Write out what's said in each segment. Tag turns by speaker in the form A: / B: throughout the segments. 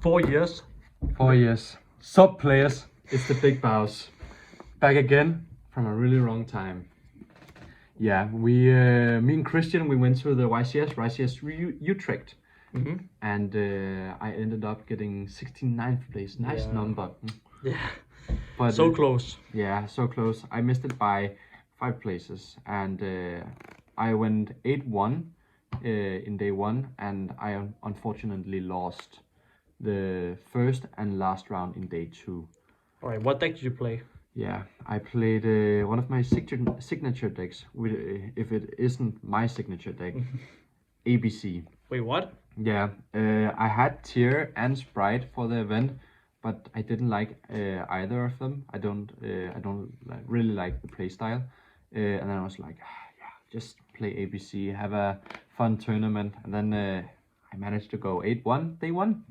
A: 4 years.
B: 4 years. Sub players. It's the big boss. Back again from a really long time. Yeah, me and Christian, we went to the YCS Utrecht. And I ended up getting 69th place. Nice number.
A: Yeah.
B: But
A: so close.
B: Yeah, so close. I missed it by 5 places, and I went 8-1 in day 1, and I unfortunately lost the first and last round in day 2.
A: All right, what deck did you play?
B: Yeah, I played one of my signature decks. If it isn't my signature deck, ABC.
A: Wait, what?
B: Yeah, I had Tier and Sprite for the event, but I didn't like either of them. I don't really like the playstyle, and then I was like, yeah, just play ABC, have a fun tournament, and then I managed to go 8-1 day 1.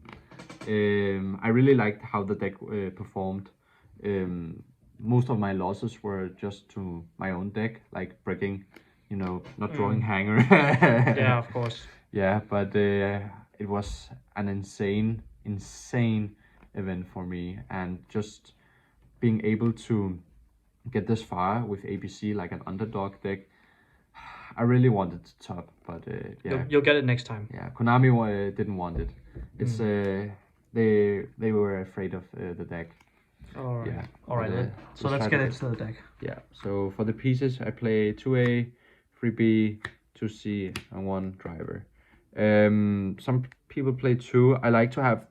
B: I really liked how the deck performed. Most of my losses were just to my own deck, like breaking, not drawing hanger.
A: Yeah, of course.
B: Yeah, but it was an insane event for me, and just being able to get this far with ABC, like an underdog deck, I really wanted to top, but yeah.
A: You'll get it next time.
B: Yeah, Konami didn't want it. It's they were afraid of the deck.
A: All right.
B: Yeah.
A: All right. So let's get into the deck.
B: Yeah. So for the pieces, I play 2A, 3B, 2C, and 1 driver. Some people play 2. I like to have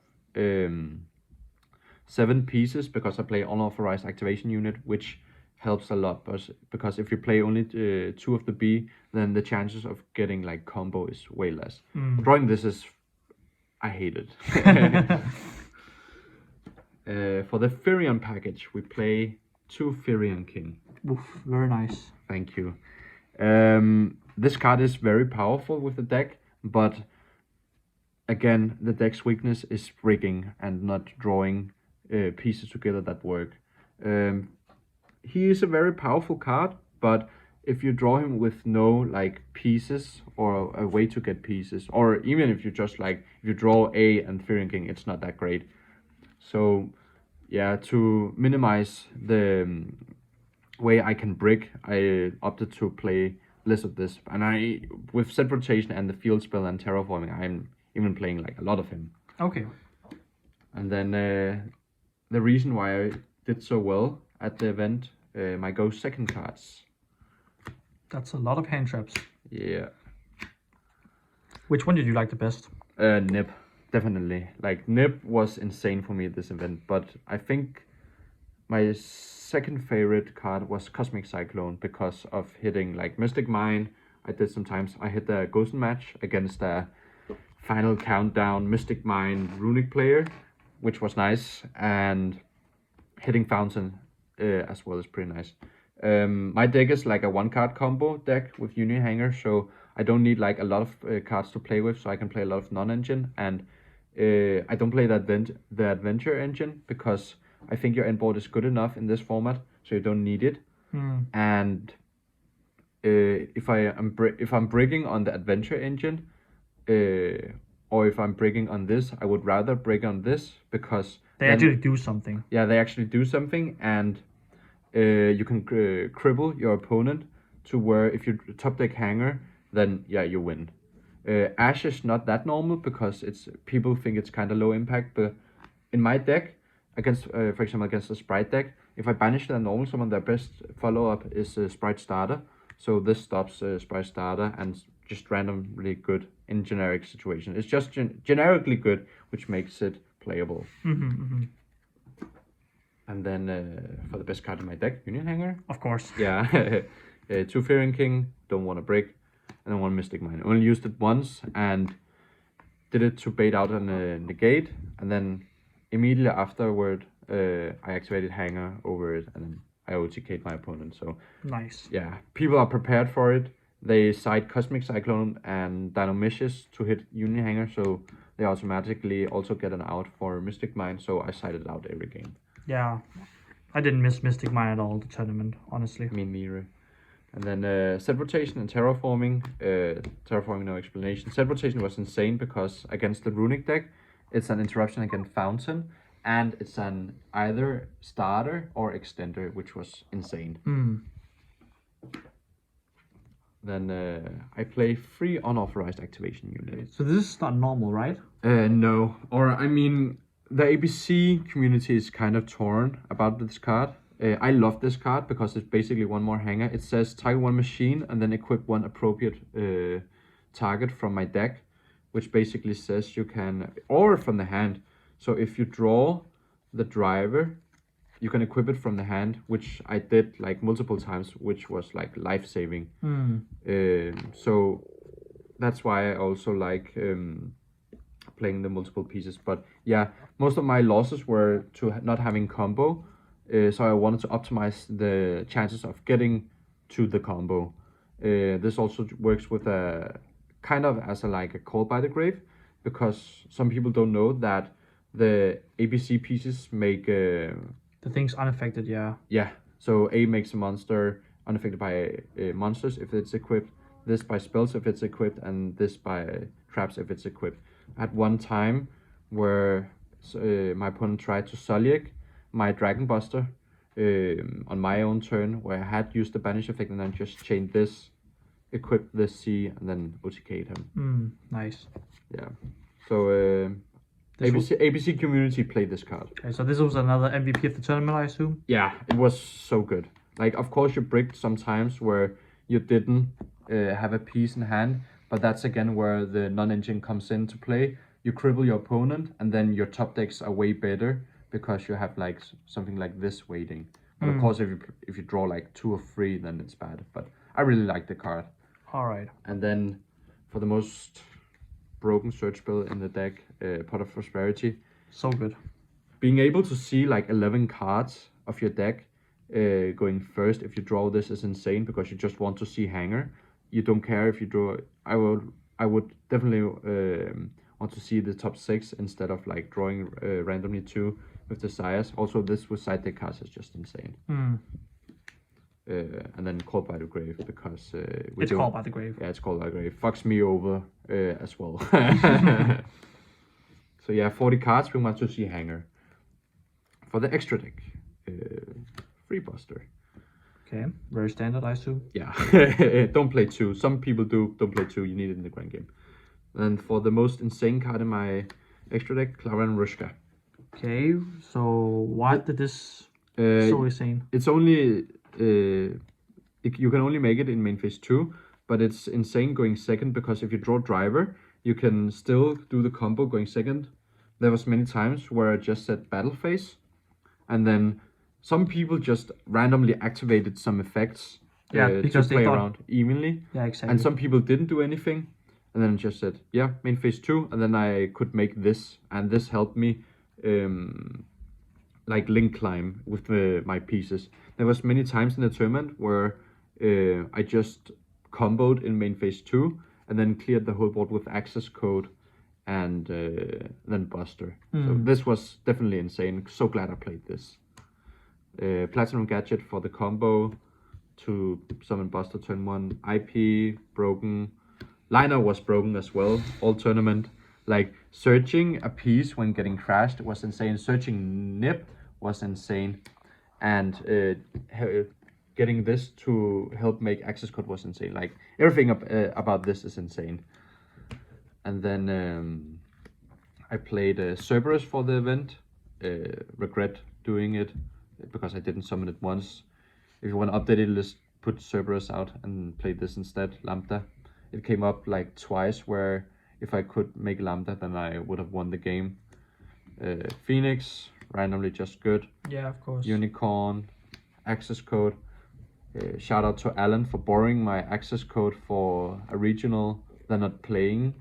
B: 7 pieces because I play unauthorized activation unit, which helps a lot. Because if you play only 2 of the B, then the chances of getting like combo is way less. Drawing this is, I hate it. For the Firion package, we play 2 Firion King.
A: Oof, very nice.
B: Thank you. This card is very powerful with the deck, but again, the deck's weakness is rigging and not drawing pieces together that work. He is a very powerful card, but if you draw him with no like pieces or a way to get pieces, or even if you just like if you draw A and Firion King, it's not that great. So yeah, to minimize the way I can brick, I opted to play less of this, and with set rotation and the field spell and terraforming, I'm even playing like a lot of him.
A: Okay.
B: And then the reason why I did so well at the event, my go second cards.
A: That's a lot of hand traps.
B: Yeah.
A: Which one did you like the best?
B: Nib, definitely. Like Nib was insane for me at this event, but I think my second favorite card was Cosmic Cyclone because of hitting like Mystic Mine. I hit the Ghost match against a final countdown Mystic Mine Runic player, which was nice, and hitting Fountain as well is pretty nice. My deck is like a 1-card combo deck with Uni Hanger, so I don't need like a lot of cards to play with, so I can play a lot of non-engine, and I don't play the adventure engine because I think your end board is good enough in this format, so you don't need it. And if I'm breaking on the adventure engine, or if I'm breaking on this, I would rather break on this because
A: they actually do something.
B: Yeah, they actually do something, and you can cripple your opponent to where if you top deck Hanger, then yeah, you win. Ash is not that normal because people think it's kind of low impact, but in my deck, against for example against the Sprite deck, if I banish the normal summon, their best follow-up is Sprite Starter, so this stops Sprite Starter and just randomly good in generic situation. It's just generically good, which makes it playable. And then for the best card in my deck, Union Hanger.
A: Of course.
B: Yeah. 2 Firion King, don't want to break, and then 1 Mystic Mine. Only used it once and did it to bait out on a negate, and then immediately afterward I activated Hanger over it, and then I OTK'd my opponent. So
A: nice.
B: Yeah, people are prepared for it. They side Cosmic Cyclone and Dinomicious to hit Union Hanger, so they automatically also get an out for Mystic Mine, so I sided out every game.
A: Yeah, I didn't miss Mystic Mine at all the tournament, honestly.
B: Me neither. And then set rotation and terraforming. Terraforming, no explanation. Set rotation was insane because against the Runic deck, It's an interruption against Fountain, and it's an either starter or extender, which was insane. Then I play 3 unauthorized activation units.
A: So this is not normal, right?
B: No, or I mean, the ABC community is kind of torn about this card. I love this card because it's basically one more hanger. It says target 1 machine and then equip 1 appropriate target from my deck, which basically says you can, or from the hand. So if you draw the driver, you can equip it from the hand, which I did like multiple times, which was like life-saving. So that's why I also like playing the multiple pieces. But yeah, most of my losses were to not having combo, so I wanted to optimize the chances of getting to the combo. This also works with a kind of as a call by the grave, because some people don't know that the ABC pieces make
A: The thing's unaffected, yeah.
B: yeah, so A makes a monster unaffected by monsters if it's equipped, this by spells if it's equipped, and this by traps if it's equipped. At one time where my opponent tried to Soliek my Dragon Buster on my own turn, where I had used the banish effect and then just chained this, equipped this C, and then OTK'd him.
A: Nice.
B: Yeah, so ABC community played this card.
A: Okay, so this was another MVP of the tournament, I assume?
B: Yeah, it was so good. Like, of course, you bricked sometimes where you didn't have a piece in hand, but that's again where the non-engine comes into play. You cripple your opponent, and then your top decks are way better because you have like something like this waiting. But of course, if you draw like 2 or 3, then it's bad. But I really like the card.
A: All right.
B: And then for the most broken search spell in the deck, Pot of Prosperity.
A: So good.
B: Being able to see like 11 cards of your deck going first if you draw this is insane, because you just want to see hanger. You don't care if you draw. I would definitely want to see the top 6 instead of like drawing randomly 2 with Desires. Also, this with side deck cards is just insane. And then Called by the Grave, because
A: It's Called by the Grave.
B: Yeah, it's Called by the Grave. Fucks me over as well. So yeah, 40 cards, we want to see hanger. For the extra deck, Free Buster.
A: Okay, very standard, I assume.
B: Yeah, don't play 2. Some people do, don't play 2, you need it in the grand game. And for the most insane card in my extra deck, Clara and Rushka.
A: Okay, so why did this so insane?
B: It's only, you can only make it in main phase 2, but it's insane going second, because if you draw driver, you can still do the combo going second. There was many times where I just said battle phase, and then some people just randomly activated some effects
A: because
B: to play around evenly.
A: Yeah, exactly.
B: And some people didn't do anything, and then just said, yeah, main phase 2, and then I could make this, and this helped me like link climb with my pieces. There was many times in the tournament where I just comboed in main phase 2 and then cleared the whole board with access code and then Buster. So this was definitely insane. So glad I played this. Platinum Gadget for the combo to summon Buster turn 1. IP broken. Liner was broken as well, all tournament. Like, searching a piece when getting crashed was insane. Searching Nip was insane. And getting this to help make access code was insane. Like, everything about this is insane. And then I played Cerberus for the event. Regret doing it because I didn't summon it once. If you want to update it, just put Cerberus out and play this instead, Lambda. It came up like twice where if I could make Lambda, then I would have won the game. Phoenix, randomly just good.
A: Yeah, of course.
B: Unicorn, access code. Shout out to Alan for borrowing my access code for a regional, then not playing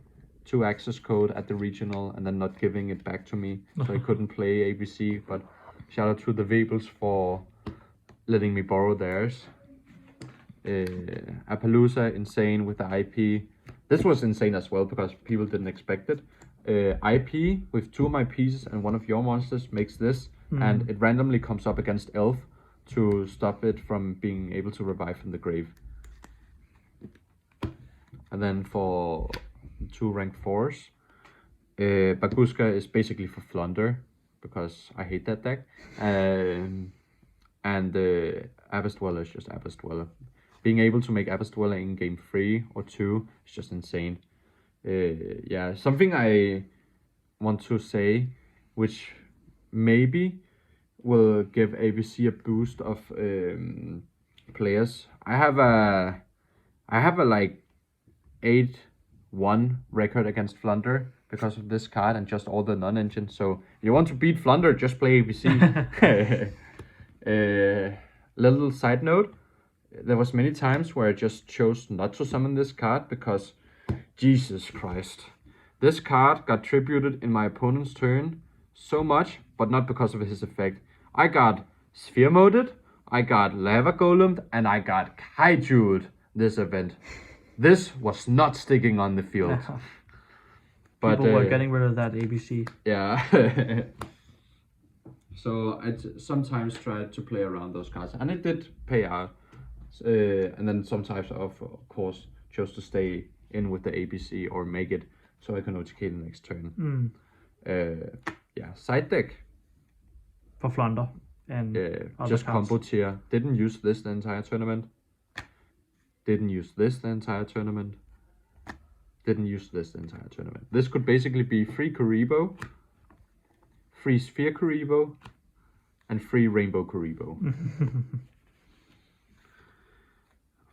B: 2 access code at the regional and then not giving it back to me. So I couldn't play ABC, but shout out to the Webels for letting me borrow theirs. Appaloosa, insane with the IP. This was insane as well because people didn't expect it. IP with 2 of my pieces and 1 of your monsters makes this, and it randomly comes up against Elf to stop it from being able to revive from the grave. And then for 2 rank 4s, Baguska is basically for Flunder, because I hate that deck. And Abyss Dweller is just Abyss Dweller. Being able to make Abyss Dweller in game 3 or 2 is just insane. Yeah, something I want to say, which maybe will give ABC a boost of players. I have a like 8-1 record against Flunder because of this card and just all the non-engines. So if you want to beat Flunder, just play ABC. Little side note, there was many times where I just chose not to summon this card because, Jesus Christ, this card got tributed in my opponent's turn so much, but not because of his effect. I got Sphere Moded, I got Lava Golemed, and I got Kaiju'd this event. This was not sticking on the field.
A: But people were getting rid of that ABC.
B: Yeah. So I sometimes tried to play around those cards, and it did pay out. And then sometimes, of course, chose to stay in with the ABC or make it so I can OTK the next turn. Yeah, side deck.
A: For Flunder and
B: just
A: cards.
B: combo tier. Didn't use this the entire tournament. Didn't use this the entire tournament. Didn't use this the entire tournament. This could basically be free Kuribo, free Sphere Kuribo, and free Rainbow Kuribo.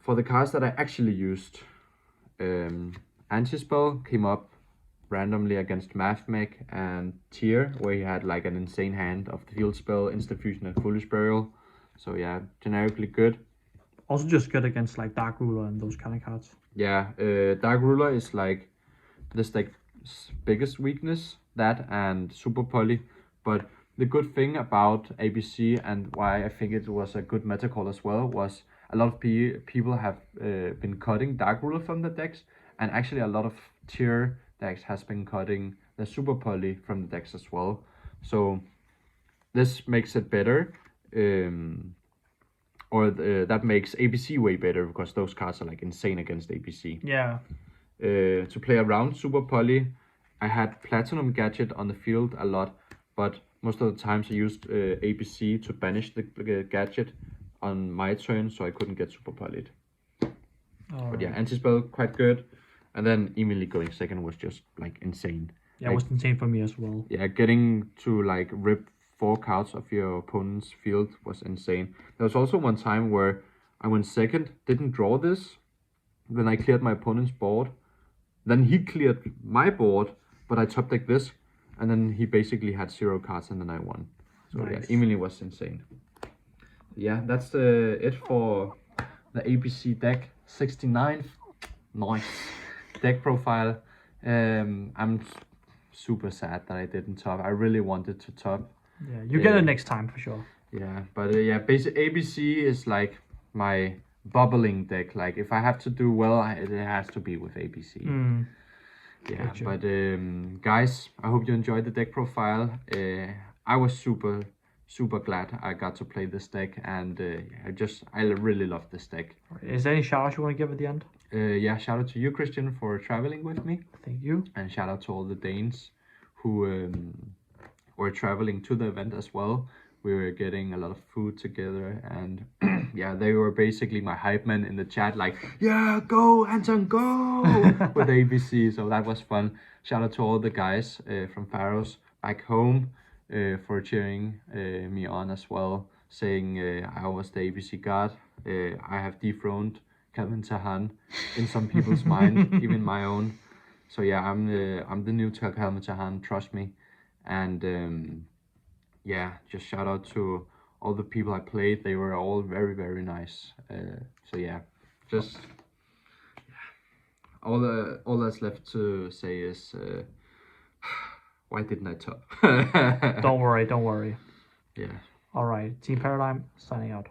B: For the cards that I actually used, Anti-Spell came up randomly against Mathmech and Tier, where he had like an insane hand of the Field Spell, Instant Fusion, and Foolish Burial. So yeah, generically good.
A: Also just good against like Dark Ruler and those kind of cards.
B: Yeah, Dark Ruler is like this deck's biggest weakness, that and Super Poly. But the good thing about ABC and why I think it was a good meta call as well was a lot of people have been cutting Dark Ruler from the decks, and actually a lot of tier decks has been cutting the Super Poly from the decks as well. So this makes it better, that makes ABC way better because those cards are like insane against ABC.
A: Yeah.
B: To play around Super Poly, I had Platinum Gadget on the field a lot, but most of the times I used ABC to banish the gadget on my turn, so I couldn't get Super Polyed. But yeah, Anti-Spell quite good, and then immediately going second was just like insane.
A: Yeah, it was insane for me as well.
B: Yeah, getting to like rip 4 cards of your opponent's field was insane. There was also one time where I went second, didn't draw this, then I cleared my opponent's board, then he cleared my board, but I top decked this, and then he basically had 0 cards, and then I won. So nice. Yeah, Emily was insane. Yeah, that's it for the ABC deck 69th. Nice deck profile. I'm super sad that I didn't top. I really wanted to top.
A: Yeah, you get it next time for sure.
B: Yeah, but yeah, ABC is like my bubbling deck. Like if I have to do well, it has to be with ABC. Yeah, gotcha. But guys, I hope you enjoyed the deck profile. I was super glad I got to play this deck, and I really love this deck.
A: Is there any shout out you want to give at the end?
B: Yeah, shout out to you, Christian, for traveling with me.
A: Thank you.
B: And shout out to all the Danes who were traveling to the event as well. We were getting a lot of food together, and yeah, they were basically my hype men in the chat, like, yeah, go Anton, go with ABC. So that was fun. Shout out to all the guys from Faroes back home for cheering me on as well, saying I was the ABC god. I have dethroned Calvin Tahan in some people's mind, even my own. So yeah, I'm the new Calvin Tahan, trust me. And yeah, just shout out to all the people I played. They were all very, very nice. So yeah, just all that's left to say is why didn't I top?
A: Don't worry.
B: Yeah.
A: All right, Team Paradigm signing out.